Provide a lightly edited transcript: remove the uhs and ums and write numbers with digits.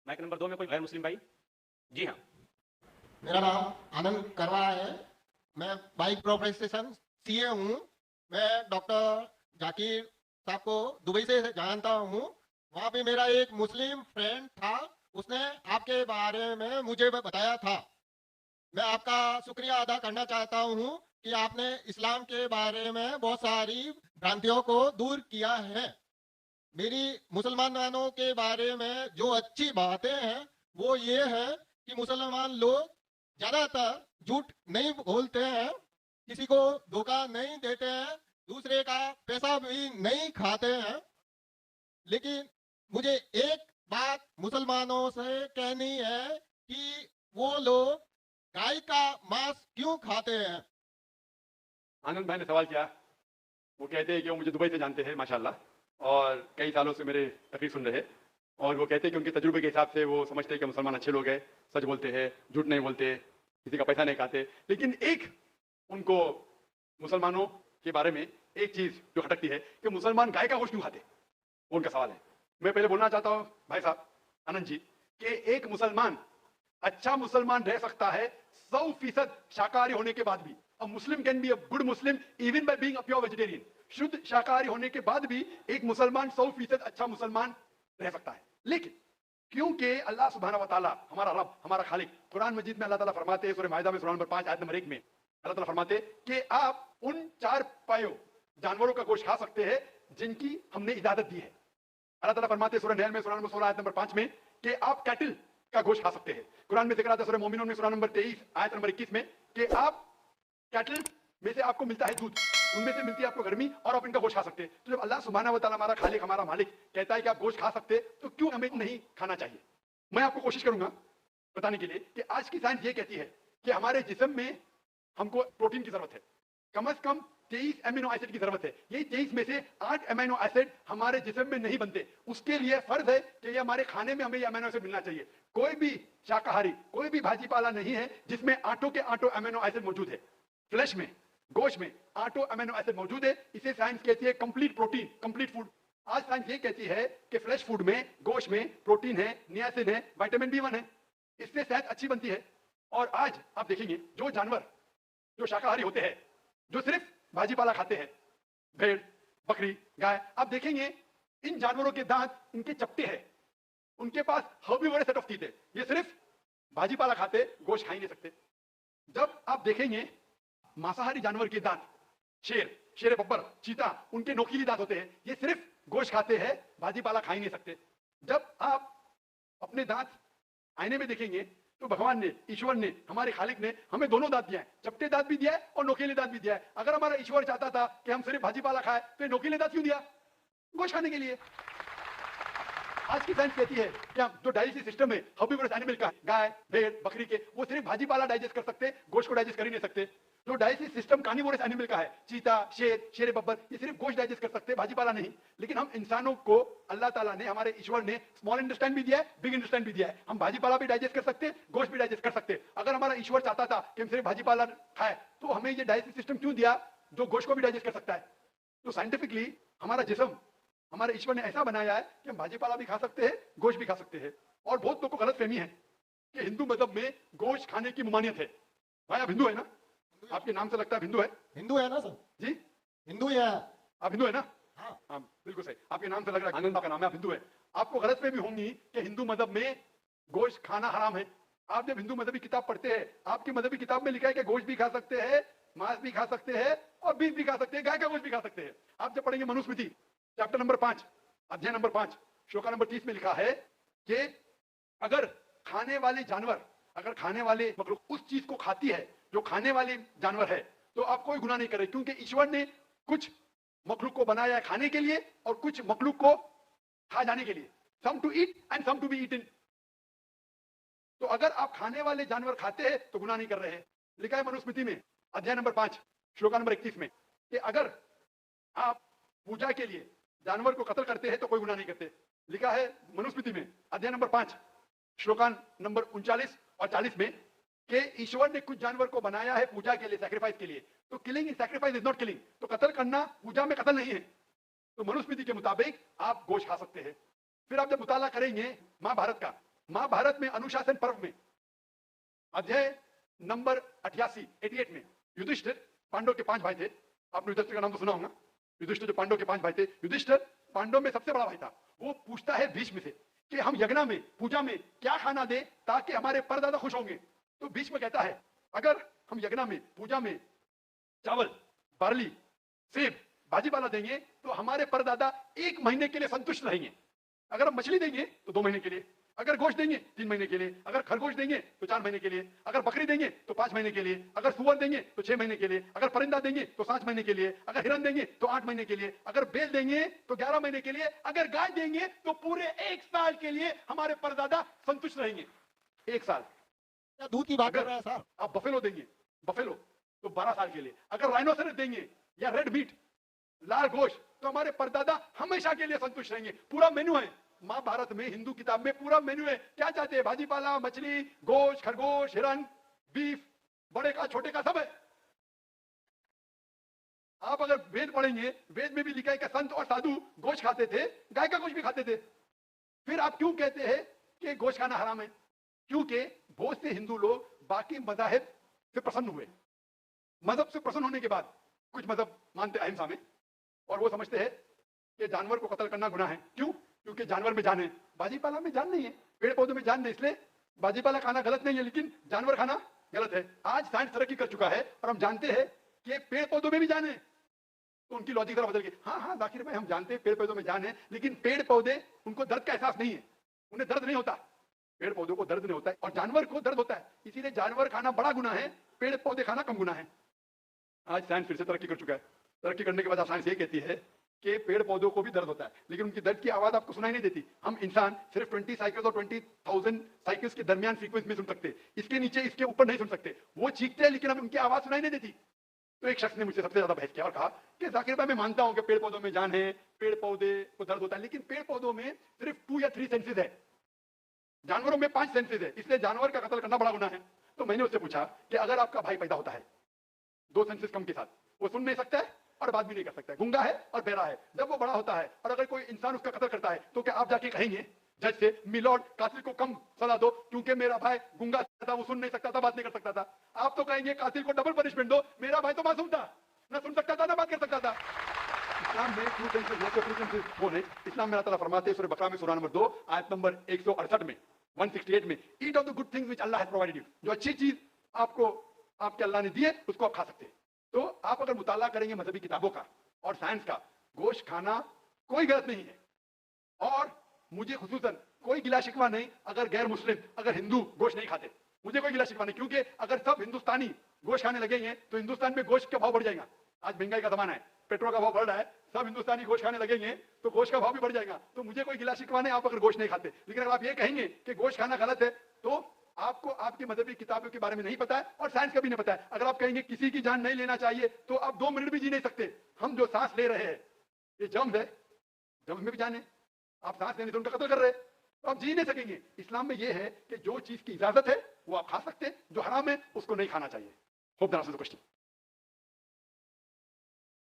Mic number 2 में कोई गैर मुस्लिम भाई? जी हाँ। मेरा नाम आनंद करवा है। मैं बाइक प्रोफेशन सीए हूँ। मैं डॉक्टर जाकिर साहब को दुबई से जानता हूँ। वहाँ पे मेरा एक मुस्लिम फ्रेंड था, उसने आपके बारे में मुझे बताया था। मैं आपका शुक्रिया अदा करना चाहता हूँ कि आपने इस्लाम के बारे में बहुत सारी भ्रांतियों को दूर किया है। मेरी मुसलमानों के बारे में जो अच्छी बातें हैं वो ये है कि मुसलमान लोग ज्यादातर झूठ नहीं बोलते हैं, किसी को धोखा नहीं देते हैं, दूसरे का पैसा भी नहीं खाते हैं। लेकिन मुझे एक बात मुसलमानों से कहनी है कि वो लोग गाय का मांस क्यों खाते हैं। आनंद भाई ने सवाल किया। वो कहते हैं कि वो मुझे दुबई से जानते हैं माशाल्लाह, और कई सालों से मेरे तकरीर सुन रहे हैं, और वो कहते हैं कि उनके तजुर्बे के हिसाब से वो समझते हैं कि मुसलमान अच्छे लोग हैं, सच बोलते हैं, झूठ नहीं बोलते, किसी का पैसा नहीं खाते। लेकिन एक उनको मुसलमानों के बारे में एक चीज जो खटकती है कि मुसलमान गाय का गोश्त क्यों खाते, वो उनका सवाल है। मैं पहले बोलना चाहता हूँ भाई साहब आनंद जी कि एक मुसलमान अच्छा मुसलमान रह सकता है 100% शाकाहारी होने के बाद भी। A Muslim can be a good Muslim even by being a pure vegetarian. शुद्ध शाकाहारी होने के बाद भी एक मुसलमान 100% अच्छा मुसलमान रह सकता है। लेकिन क्योंकि अल्लाह सुब्हानहू व तआला हमारा रब, हमारा खालिक, कुरान मजीद में अल्लाह ताला फरमाते हैं, सूरह माइदा में सूरह नंबर 5 आयत नंबर 1 में अल्लाह ताला फरमाते हैं कि आप उन 4 पायों जानवरों का गोश्त खा सकते हैं जिनकी हमने इजाजत दी है। अल्लाह ताला फरमाते हैं सूरह नहल में सूरह नंबर 16 आयत नंबर 5 में कि आप कैटल का गोश्त खा सकते हैं। कुरान में जिक्र आता है सूरह मोमिनून में सूरह नंबर 23 आयत नंबर 21 में कि आप कैटल में से आपको मिलता है दूध, उनमें से मिलती है आपको गर्मी, और आप इनका गोश्त खा सकते हैं। तो जब अल्लाह सुब्हानहू व तआला हमारा खालिक, हमारा मालिक कहता है कि आप गोश्त खा सकते हैं, तो क्यों हमें नहीं खाना चाहिए? मैं आपको कोशिश करूंगा बताने के लिए कि आज की साइंस ये कहती है कि हमारे जिस्म में हमको प्रोटीन की जरूरत है, कम से कम 23 अमीनो एसिड की जरूरत है। ये 23 में से 8 अमीनो एसिड हमारे जिस्म में नहीं बनते। उसके लिए फर्ज है कि ये हमारे खाने में हमें ये अमीनो एसिड मिलना चाहिए। कोई भी शाकाहारी, कोई भी भाजीपाला नहीं है जिसमें आटों के आटो अमीनो एसिड मौजूद है। फ्लैश में, गोश्त में आटो अमीनो एसिड मौजूद है। इसे साइंस कहती है कंप्लीट प्रोटीन, कंप्लीट फूड। आज साइंस ये कहती है कि फ्लैश फूड में, गोश्त में प्रोटीन है, नियासिन है, विटामिन बी1 है, इससे सेहत अच्छी बनती है। और आज आप देखेंगे जो जानवर जो शाकाहारी होते हैं, जो सिर्फ भाजीपाला खाते हैं, भेड़, बकरी, गाय, आप देखेंगे इन जानवरों के दांत इनके चपटे हैं, उनके पास हर्बीवोरस सेट ऑफ टीथ है। ये सिर्फ भाजीपाला खाते, गोश्त खा ही नहीं सकते। जब आप देखेंगे मांसाहारी जानवर के दांत, शेर, शेर बब्बर, चीता, उनके नोकीले दांत होते हैं, ये सिर्फ गोश्त खाते हैं, भाजीपाला खा ही नहीं सकते। जब आप अपने दांत आईने में देखेंगे तो भगवान ने, ईश्वर ने, हमारे खालिक ने हमें दोनों दांत दिया है, चपटे दांत भी दिया है और नोकीले दांत भी दिया है। अगर हमारा ईश्वर चाहता था कि हम सिर्फ भाजीपाला खाए तो ये नोकीले दांत क्यों दिया? गोश्त खाने के लिए। आज की साइंस कहती है कि हम जो डाइजेस्टिव सिस्टम है हर्बीवोरस एनिमल का, गाय, भेड़, बकरी के, वो सिर्फ भाजीपाला डाइजेस्ट कर सकते, गोश्त को डाइजेस्ट कर ही नहीं सकते। जो डाइजेस्टिव सिस्टम कार्निवोरस एनिमल का है, चीता, शेर, शेर बब्बर, ये सिर्फ गोश्त डाइजेस्ट कर सकते, भाजीपाला नहीं। लेकिन हम इंसानों को अल्लाह ताला ने, हमारे ईश्वर ने स्मॉल इंटेस्टाइन भी दिया है, बिग इंटेस्टाइन भी दिया है। हम भाजीपाला भी डाइजेस्ट कर सकते, गोश्त भी डाइजेस्ट कर सकते। अगर हमारा ईश्वर चाहता था कि हम सिर्फ भाजीपाला खाए तो हमें ये डाइजेस्टिव सिस्टम क्यों दिया जो गोश्त को भी डाइजेस्ट कर सकता है? तो साइंटिफिकली हमारा जिस्म, हमारे ईश्वर ने ऐसा बनाया है कि हम भाजीपाला भी खा सकते हैं, गोश्त भी खा सकते हैं। और बहुत लोगों को गलतफहमी है कि हिंदू मजहब में गोश्त खाने की ममानियत है। भाई आप हिंदू है ना? आपके नाम से लगता है हिंदू है। हिंदू है ना सर? जी हिंदू ही है। आप हिंदू है ना? हाँ हाँ बिल्कुल सही, आपके नाम से लग रहा है आनंद का नाम है, आप हिंदू है। आपको गलतफहमी होंगी कि हिंदू मजहब में गोश्त खाना हराम है। आप जब हिंदू मजहबी किताब पढ़ते हैं, आपकी मजहबी किताब में लिखा है कि गोश्त भी खा सकते हैं, मांस भी खा सकते हैं और बीफ भी खा सकते हैं, गाय का गोश्त भी खा सकते हैं। आप जब पढ़ेंगे मनुस्मृति चैप्टर नंबर 5 अध्याय नंबर 5 श्लोका नंबर 30 में लिखा है कि अगर खाने वाले जानवर, अगर खाने वाले मखलूक उस चीज को खाती है जो खाने वाले जानवर है, तो आप कोई गुनाह नहीं कर रहे, क्योंकि ईश्वर ने कुछ मखलूक को बनाया है खाने के लिए और कुछ मखलूक को खा जाने के लिए, some to eat and some to be eaten. तो अगर आप खाने वाले जानवर खाते हैं तो गुनाह नहीं कर रहे हैं। लिखा है मनुस्मृति में अध्याय नंबर 5 श्लोका नंबर 31 में कि अगर आप पूजा के लिए जानवर को कत्ल करते हैं तो कोई गुनाह नहीं करते। लिखा है मनुस्मृति में अध्याय नंबर 5 श्लोकान नंबर 39 और 40 में कि ईश्वर ने कुछ जानवर को बनाया है पूजा के लिए, सैक्रिफाइस के लिए। तो killing in sacrifice is not killing, तो कत्ल करना पूजा में कत्ल नहीं है। तो मनुस्मृति के मुताबिक आप गोश्त खा सकते हैं। फिर आप जब मुताला करेंगे महाभारत का, महाभारत में अनुशासन पर्व में अध्याय नंबर 88 में युधिष्ठिर, पांडव के 5 भाई थे, आपने युधिष्ठिर का नाम तो सुना होगा। युधिष्ठिर जो पांडव के 5 भाई थे, युधिष्ठिर पांडव में सबसे बड़ा भाई था। वो पूछता है भीष्म से कि हम यज्ञ में, पूजा में क्या खाना दे ताकि हमारे परदादा खुश होंगे। तो भीष्म कहता है अगर हम यज्ञ में, पूजा में चावल, बार्ली, सेब, भाजीपाला देंगे तो हमारे परदादा 1 महीने के लिए संतुष्ट रहेंगे। अगर हम मछली देंगे तो 2 महीने के लिए, अगर गोश्त देंगे 3 महीने के लिए, अगर खरगोश देंगे तो 4 महीने के लिए, अगर बकरी देंगे तो 5 महीने के लिए, अगर सुअर देंगे तो 6 महीने के लिए, अगर परिंदा देंगे तो 7 महीने के लिए, अगर हिरन देंगे तो 8 महीने के लिए, अगर बैल देंगे तो 11 महीने के लिए, अगर गाय देंगे तो पूरे 1 साल के लिए हमारे परदादा संतुष्ट रहेंगे। 1 साल। क्या दूध की बात कर रहा है साहब? आप बफेलो देंगे, बफेलो तो 12 साल के लिए, अगर राइनोसेरस देंगे या रेड मीट, लाल गोश्त, तो हमारे परदादा हमेशा के लिए संतुष्ट रहेंगे। पूरा मेन्यू है महाभारत में, हिंदू किताब में पूरा मेन्यू है। क्या चाहते हैं? भाजीपाला, मछली, गोश्त, खरगोश, हिरन, बीफ, बड़े का छोटे का सब है। आप अगर वेद पढ़ेंगे, वेद में भी लिखा है कि संत और साधु गोश्त खाते थे, गाय का गोश्त भी खाते थे। फिर आप क्यों कहते हैं कि गोश्त खाना हराम है? क्योंकि बहुत से हिंदू लोग बाकी मज़ाहिब से प्रसन्न हुए। मजहब से प्रसन्न होने के बाद कुछ मजहब मानते अहिंसा में, और वो समझते हैं कि जानवर को कत्ल करना गुनाह है। क्यों? क्योंकि जानवर में जान है, बाजीपाला में जान नहीं है, पेड़ पौधों में जान नहीं, इसलिए बाजीपाला खाना गलत नहीं है, लेकिन जानवर खाना गलत है। आज साइंस तरक्की कर चुका है और हम जानते हैं कि पेड़ पौधों में भी जान है। तो उनकी लॉजिक जरा बदल गई। हाँ जाकिर भाई, हम जानते हैं पेड़ पौधों में जान है, लेकिन पेड़ पौधे, उनको दर्द का एहसास नहीं है, उन्हें दर्द नहीं होता। पेड़ पौधों को दर्द नहीं होता है और जानवर को दर्द होता है, इसीलिए जानवर खाना बड़ा गुनाह है, पेड़ पौधे खाना कम गुनाह है। आज साइंस फिर से तरक्की कर चुका है। तरक्की करने के बाद साइंस ये कहती है कि पेड़ पौधों को भी दर्द होता है, लेकिन उनकी दर्द की आवाज आपको सुनाई नहीं देती। हम इंसान सिर्फ 20 साइकिल्स और 20,000 साइकिल्स के दरमियान फ्रीक्वेंसी में सुन सकते, इसके नीचे, इसके ऊपर नहीं सुन सकते। वो चीखते हैं लेकिन हमें उनकी आवाज सुनाई नहीं देती। तो एक शख्स ने मुझसे सबसे ज्यादा बहस किया और कहा कि जाकिर भाई, मैं मानता हूं कि पेड़ पौधों में जान है, पेड़ पौधे को दर्द होता है, लेकिन पेड़ पौधों में सिर्फ 2 या 3 सेंसेस है, जानवरों में 5 सेंसेस है, इसलिए जानवर का कत्ल करना बड़ा गुनाह है। तो मैंने उससे पूछा कि अगर आपका भाई पैदा होता है 2 सेंसेस कम के साथ, वो सुन नहीं सकता है और बात भी नहीं कर सकता है, गूंगा है और बहरा है, जब वो बड़ा होता है और अगर कोई इंसान उसका कत्ल करता है, तो क्या आप जाके कहेंगे जज से, मिलॉर्ड कातिल को कम सजा दो क्योंकि मेरा भाई गूंगा था, वो सुन नहीं सकता था, बात नहीं कर सकता था? आप तो कहेंगे कातिल को डबल पनिशमेंट दो, मेरा भाई तो मासूम था, ना सुन सकता था ना बात कर सकता था। इस्लाम में ट्रू सेंसेस कौन है? इस्लाम में अल्लाह ताला फरमाते हैं सूरह बकरा में सूरह नंबर 2 आयत नंबर 168 में, 168 में, eat of the good things which Allah has provided you. जो अच्छी चीज आपको आपके अल्लाह ने दी है, उसको आप खा सकते हैं। तो आप अगर मुताला करेंगे मजहबी किताबों का और साइंस का, गोश्त खाना कोई गलत नहीं है। और मुझे खुसूसन कोई गिला शिकवा नहीं अगर गैर मुस्लिम, अगर हिंदू गोश्त नहीं खाते, मुझे कोई गिला शिकवा नहीं, क्योंकि अगर सब हिंदुस्तानी गोश्त खाने लगेंगे तो हिंदुस्तान में गोश्त का भाव बढ़ जाएगा। आज महंगाई का जमाना है, पेट्रोल का भाव बढ़ रहा है, सब हिंदुस्तानी गोश्त खाने लगेंगे तो गोश्त का भाव भी बढ़ जाएगा। तो मुझे कोई गिला शिकवा नहीं आप अगर गोश्त नहीं खाते, लेकिन अगर आप ये कहेंगे कि गोश्त खाना गलत है तो आपको आपकी मजहबी किताबों के बारे में नहीं पता है और साइंस का भी नहीं पता है। अगर आप कहेंगे किसी की जान नहीं लेना चाहिए तो आप 2 मिनट भी जी नहीं सकते। हम जो सांस ले रहे हैं ये जर्म है, जर्म में भी जान है, आप सांस लेने से उनका कत्ल कर रहे हैं, तो आप जी नहीं सकेंगे। इस्लाम में ये है कि जो चीज की इजाजत है वो आप खा सकते हैं, जो हराम है उसको नहीं खाना चाहिए। Hope that answers the question.